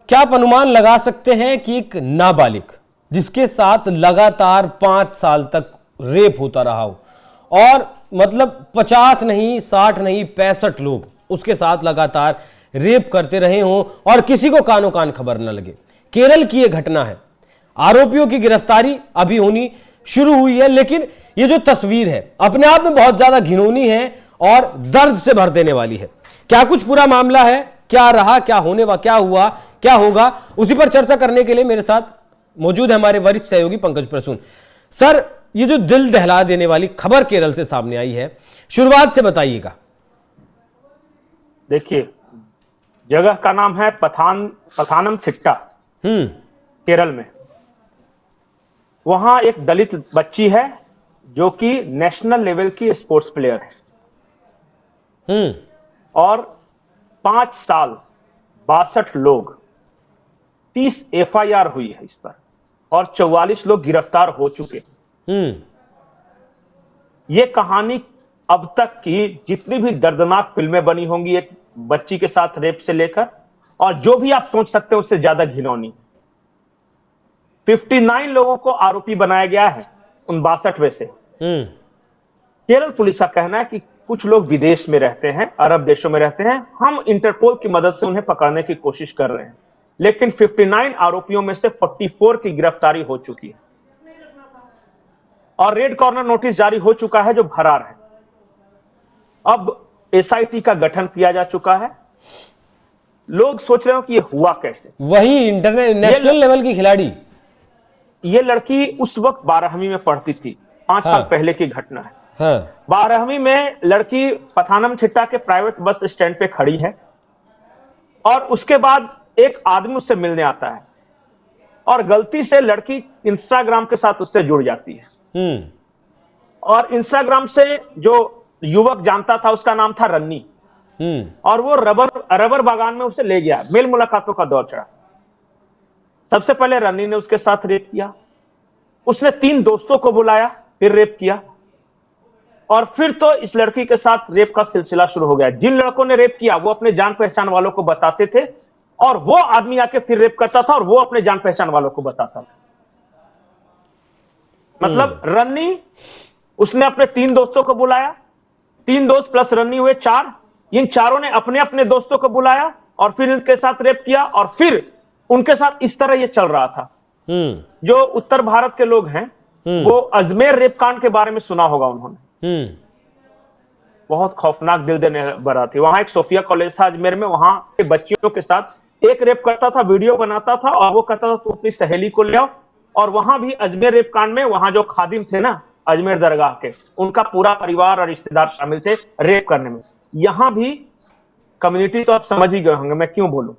क्या आप अनुमान लगा सकते हैं कि एक नाबालिग जिसके साथ लगातार 5 साल तक रेप होता रहा हो और मतलब 50 नहीं 60 नहीं 65 लोग उसके साथ लगातार रेप करते रहे हों और किसी को कानो कान खबर न लगे। केरल की यह घटना है। आरोपियों की गिरफ्तारी अभी होनी शुरू हुई है, लेकिन ये जो तस्वीर है अपने आप में बहुत ज्यादा घिनौनी है और दर्द से भर देने वाली है। क्या कुछ पूरा मामला है, क्या रहा, क्या होने वा, क्या हुआ, क्या होगा, उसी पर चर्चा करने के लिए मेरे साथ मौजूद है हमारे वरिष्ठ सहयोगी पंकज प्रसून। सर, ये जो दिल दहला देने वाली खबर केरल से सामने आई है, शुरुआत से बताइएगा। देखिए, जगह का नाम है पथानमथिट्टा, केरल में। वहां एक दलित बच्ची है जो कि नेशनल लेवल की स्पोर्ट्स प्लेयर है। और 5 साल 62 लोग, 30 एफआईआर हुई है इस पर और 44 लोग गिरफ्तार हो चुके। ये कहानी अब तक की जितनी भी दर्दनाक फिल्में बनी होंगी एक बच्ची के साथ रेप से लेकर, और जो भी आप सोच सकते हो उससे ज्यादा घिनौनी। 59 लोगों को आरोपी बनाया गया है उन 62 में से। केरल पुलिस का कहना है कि कुछ लोग विदेश में रहते हैं, अरब देशों में रहते हैं। हम इंटरपोल की मदद से उन्हें पकड़ने की कोशिश कर रहे हैं, लेकिन 59 आरोपियों में से 44 की गिरफ्तारी हो चुकी है और रेड कॉर्नर नोटिस जारी हो चुका है जो फरार है। अब एसआईटी का गठन किया जा चुका है। लोग सोच रहे हो कि ये हुआ कैसे। वही नेशनल लेवल की खिलाड़ी, ये लड़की उस वक्त 12वीं में पढ़ती थी। 5 साल पहले की घटना है। 12वीं में लड़की पथानमथिट्टा के प्राइवेट बस स्टैंड पे खड़ी है और उसके बाद एक आदमी उससे मिलने आता है और गलती से लड़की इंस्टाग्राम के साथ उससे जुड़ जाती है। और इंस्टाग्राम से जो युवक जानता था उसका नाम था रन्नी, और वो रबर बागान में उसे ले गया। मेल मुलाकातों का दौर चढ़ा। सबसे पहले रन्नी ने उसके साथ रेप किया, उसने 3 दोस्तों को बुलाया, फिर रेप किया, और फिर तो इस लड़की के साथ रेप का सिलसिला शुरू हो गया। जिन लड़कों ने रेप किया वो अपने जान पहचान वालों को बताते थे और वो आदमी आके फिर रेप करता था और वो अपने जान पहचान वालों को बताता था। मतलब रन्नी, उसने अपने 3 दोस्तों को बुलाया, 3 दोस्त प्लस रन्नी हुए 4। इन चारों ने अपने अपने दोस्तों को बुलाया और फिर इनके साथ रेप किया और फिर उनके साथ इस तरह ये चल रहा था। जो उत्तर भारत के लोग हैं वो अजमेर रेप कांड के बारे में सुना होगा उन्होंने। बहुत खौफनाक, दिल देने भरा थी। वहां एक सोफिया कॉलेज था अजमेर में, वहां के बच्चियों के साथ एक रेप करता था, वीडियो बनाता था और वो कहता था तू अपनी सहेली को ले आओ। और वहां भी अजमेर रेप कांड में वहां जो खादिम थे ना अजमेर दरगाह के, उनका पूरा परिवार और रिश्तेदार शामिल थे रेप करने में। यहां भी कम्युनिटी तो आप समझ ही गए होंगे मैं क्यों बोलूं।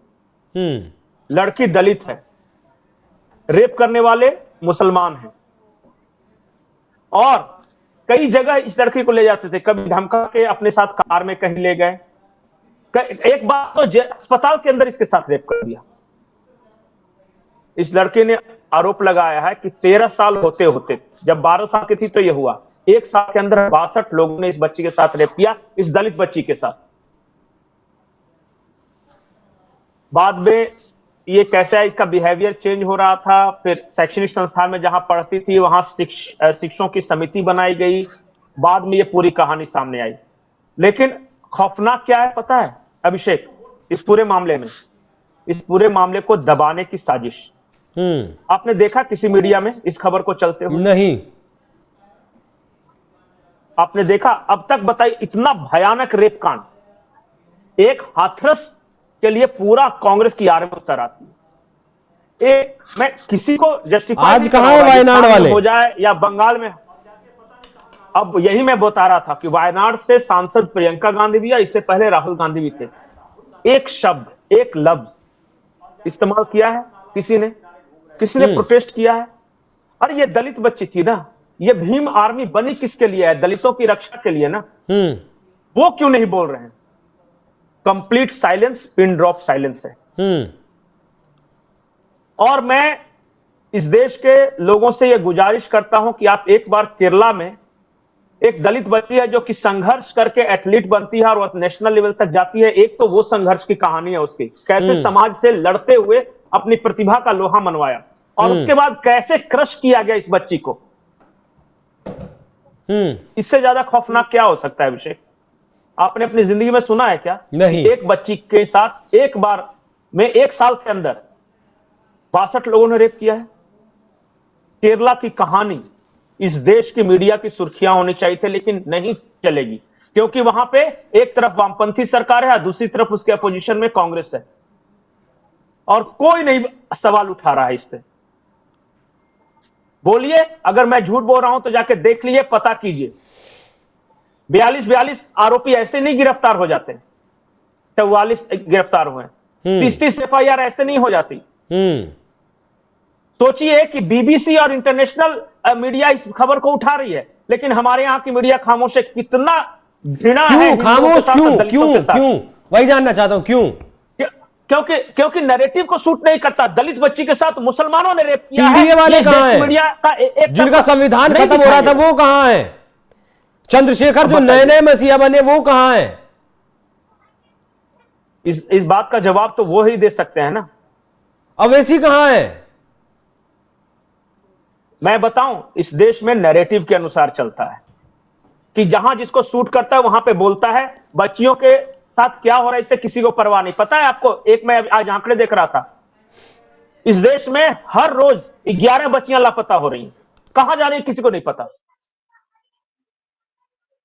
लड़की दलित है, रेप करने वाले मुसलमान हैं और कई जगह इस लड़की को ले जाते थे। कभी धमका के अपने साथ कार में कहीं ले गए। एक बार तो अस्पताल के अंदर इसके साथ रेप कर दिया। इस लड़के ने आरोप लगाया है कि 13 साल होते होते, जब 12 साल की थी तो यह हुआ, 1 साल के अंदर 62 लोगों ने इस बच्ची के साथ रेप किया, इस दलित बच्ची के साथ। बाद में ये कैसा है, इसका बिहेवियर चेंज हो रहा था। फिर शैक्षणिक संस्थान में जहां पढ़ती थी वहां शिक्षकों की समिति बनाई गई। बाद में ये पूरी कहानी सामने आई। लेकिन खौफनाक क्या है पता है अभिषेक, इस पूरे मामले में, इस पूरे मामले को दबाने की साजिश। आपने देखा किसी मीडिया में इस खबर को चलते हुए? नहीं। आपने देखा? अब तक बताइए, इतना भयानक रेप कांड, एक हाथरस के लिए पूरा कांग्रेस की आर्मी उतर आती है। मैं किसी को जस्टिफाई आज कहां है वायनाड वाले हो जाए या बंगाल में। अब यही मैं बता रहा था कि वायनाड से सांसद प्रियंका गांधी भी, या इससे पहले राहुल गांधी भी थे। एक शब्द, एक लफ्ज इस्तेमाल किया है किसी ने प्रोटेस्ट किया है। अरे ये दलित बच्ची थी ना, ये भीम आर्मी बनी किसके लिए है? दलितों की रक्षा के लिए ना। वो क्यों नहीं बोल रहे हैं? Complete silence, pin drop silence है। और मैं इस देश के लोगों से यह गुजारिश करता हूं कि आप एक बार केरला में एक दलित बच्ची है जो कि संघर्ष करके एथलीट बनती है और वो नेशनल लेवल तक जाती है। एक तो वो संघर्ष की कहानी है उसकी, कैसे समाज से लड़ते हुए अपनी प्रतिभा का लोहा मनवाया, और उसके बाद कैसे क्रश किया गया इस बच्ची को। इससे ज्यादा खौफनाक क्या हो सकता है अभिषेक? आपने अपनी जिंदगी में सुना है क्या? नहीं। एक बच्ची के साथ एक बार में 1 साल के अंदर 62 लोगों ने रेप किया है। केरला की कहानी इस देश की मीडिया की सुर्खियां होनी चाहिए थे, लेकिन नहीं चलेगी, क्योंकि वहां पे एक तरफ वामपंथी सरकार है, दूसरी तरफ उसके अपोजिशन में कांग्रेस है, और कोई नहीं सवाल उठा रहा है इस पे। बोलिए, अगर मैं झूठ बोल रहा हूं तो जाके देख लीजिए, पता कीजिए। 42 आरोपी ऐसे नहीं गिरफ्तार हो जाते, 44 गिरफ्तार हुए, 30 FIR ऐसे नहीं हो जाती। सोचिए कि बीबीसी और इंटरनेशनल मीडिया इस खबर को उठा रही है, लेकिन हमारे यहां की मीडिया खामोश है। कितना घृणा है, खामोश क्यों? वही जानना चाहता हूं, क्यों? क्योंकि नैरेटिव को सूट नहीं करता। दलित बच्ची के साथ मुसलमानों ने रेप किया है। पीडीए वाले कहां हैं? मीडिया का जिनका संविधान खत्म हो रहा था वो कहां है? चंद्रशेखर जो नए मसीहा बने वो कहां है? इस बात का जवाब तो वो ही दे सकते हैं ना। अवैसी कहां है? मैं बताऊं, इस देश में नैरेटिव के अनुसार चलता है कि जहां जिसको सूट करता है वहां पे बोलता है। बच्चियों के साथ क्या हो रहा है इससे किसी को परवाह नहीं। पता है आपको, एक मैं आज आंकड़े देख रहा था, इस देश में हर रोज 11 बच्चियां लापता हो रही हैं। कहां जा रही है किसी को नहीं पता।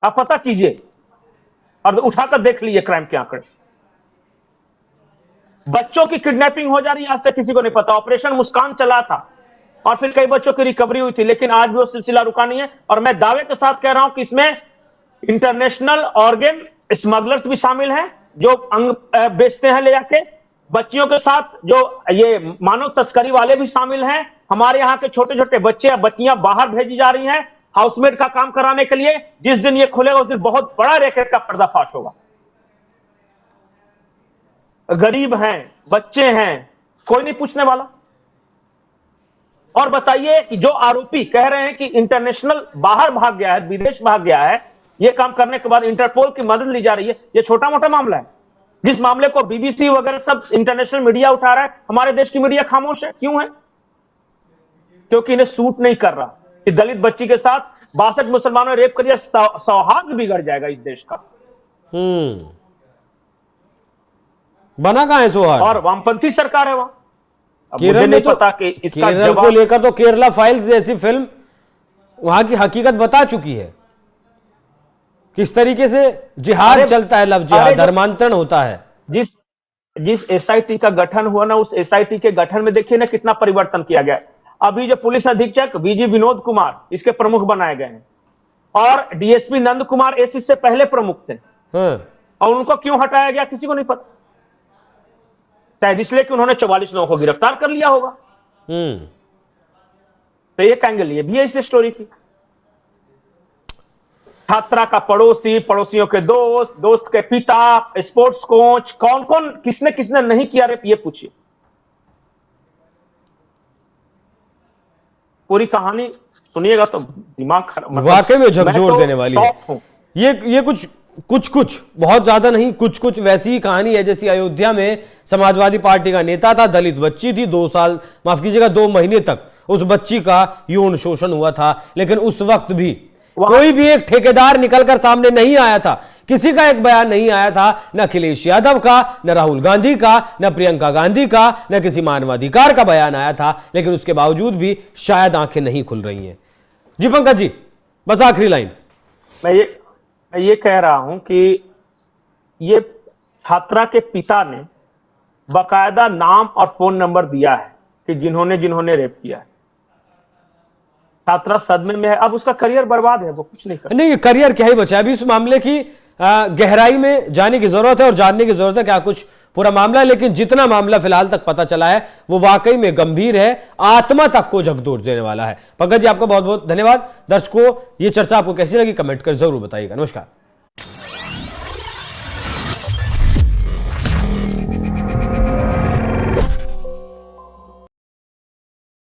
आप पता कीजिए और उठाकर देख लीजिए क्राइम के आंकड़े। बच्चों की किडनैपिंग हो जा रही है, आज तक किसी को नहीं पता। ऑपरेशन मुस्कान चला था और फिर कई बच्चों की रिकवरी हुई थी, लेकिन आज भी वो सिलसिला रुका नहीं है। और मैं दावे के साथ कह रहा हूं कि इसमें इंटरनेशनल ऑर्गन स्मगलर्स भी शामिल हैं, जो अंग बेचते हैं ले जाके। बच्चियों के साथ जो ये मानव तस्करी वाले भी शामिल हैं। हमारे यहाँ के छोटे छोटे बच्चे या बच्चियां बाहर भेजी जा रही हैं हाउसमेट का काम कराने के लिए। जिस दिन ये खुलेगा उस दिन बहुत बड़ा रैकेट का पर्दाफाश होगा। गरीब हैं, बच्चे हैं, कोई नहीं पूछने वाला। और बताइए कि जो आरोपी कह रहे हैं कि इंटरनेशनल बाहर भाग गया है, विदेश भाग गया है, यह काम करने के बाद इंटरपोल की मदद ली जा रही है, यह छोटा मोटा मामला है। जिस मामले को बीबीसी वगैरह सब इंटरनेशनल मीडिया उठा रहा है, हमारे देश की मीडिया खामोश है। क्यों है? क्योंकि इन्हें सूट नहीं कर रहा कि दलित बच्ची के साथ 62 मुसलमानों ने रेप कर दिया, सौहार्द बिगड़ जाएगा इस देश का। बना कहां है सौहार्द? और वामपंथी सरकार है वहां। केरल में तो पता कि इसका केरल को लेकर तो केरला फाइल्स जैसी फिल्म वहां की हकीकत बता चुकी है, किस तरीके से जिहाद चलता है, लव जिहाद, धर्मांतरण होता है। जिस एसआईटी का गठन हुआ ना, उस एसआईटी के गठन में देखिए ना कितना परिवर्तन किया गया। अभी जो पुलिस अधीक्षक वीजी विनोद कुमार इसके प्रमुख बनाए गए हैं, और डीएसपी नंद कुमार एस इससे पहले प्रमुख थे। और उनको क्यों हटाया गया किसी को नहीं पता, शायद इसलिए कि उन्होंने 44 लोगों को गिरफ्तार कर लिया होगा। तो एक एंगल ये भी है इस स्टोरी की। छात्रा का पड़ोसी, पड़ोसियों के दोस्त, दोस्त के पिता, स्पोर्ट्स कोच, कौन कौन किसने किसने नहीं किया रेप, ये पूछिए। पूरी कहानी सुनिएगा तो दिमाग खराब, वाकई में झकझोर देने वाली है। ये कुछ बहुत ज्यादा नहीं, कुछ वैसी ही कहानी है जैसी अयोध्या में समाजवादी पार्टी का नेता था, दलित बच्ची थी, 2 साल माफ कीजिएगा 2 महीने तक उस बच्ची का यौन शोषण हुआ था। लेकिन उस वक्त भी कोई भी एक ठेकेदार निकलकर सामने नहीं आया था, किसी का एक बयान नहीं आया था, न अखिलेश यादव का, न राहुल गांधी का, न प्रियंका गांधी का, न किसी मानवाधिकार का बयान आया था। लेकिन उसके बावजूद भी शायद आंखें नहीं खुल रही हैं। जी पंकज जी, बस आखिरी लाइन। मैं ये कह रहा हूं कि ये छात्रा के पिता ने बाकायदा नाम और फोन नंबर दिया है कि जिन्होंने रेप किया है। छात्रा सदमे में है, अब उसका करियर बर्बाद है, वो कुछ नहीं कर। नहीं, करियर क्या ही बचा, अभी इस मामले की गहराई में जाने की जरूरत है और जानने की जरूरत है क्या कुछ पूरा मामला है। लेकिन जितना मामला फिलहाल तक पता चला है वो वाकई में गंभीर है, आत्मा तक को झकझोर देने वाला है। पंकज जी, आपका बहुत बहुत धन्यवाद। दर्शकों, ये चर्चा आपको कैसी लगी कमेंट कर जरूर बताइएगा। नमस्कार।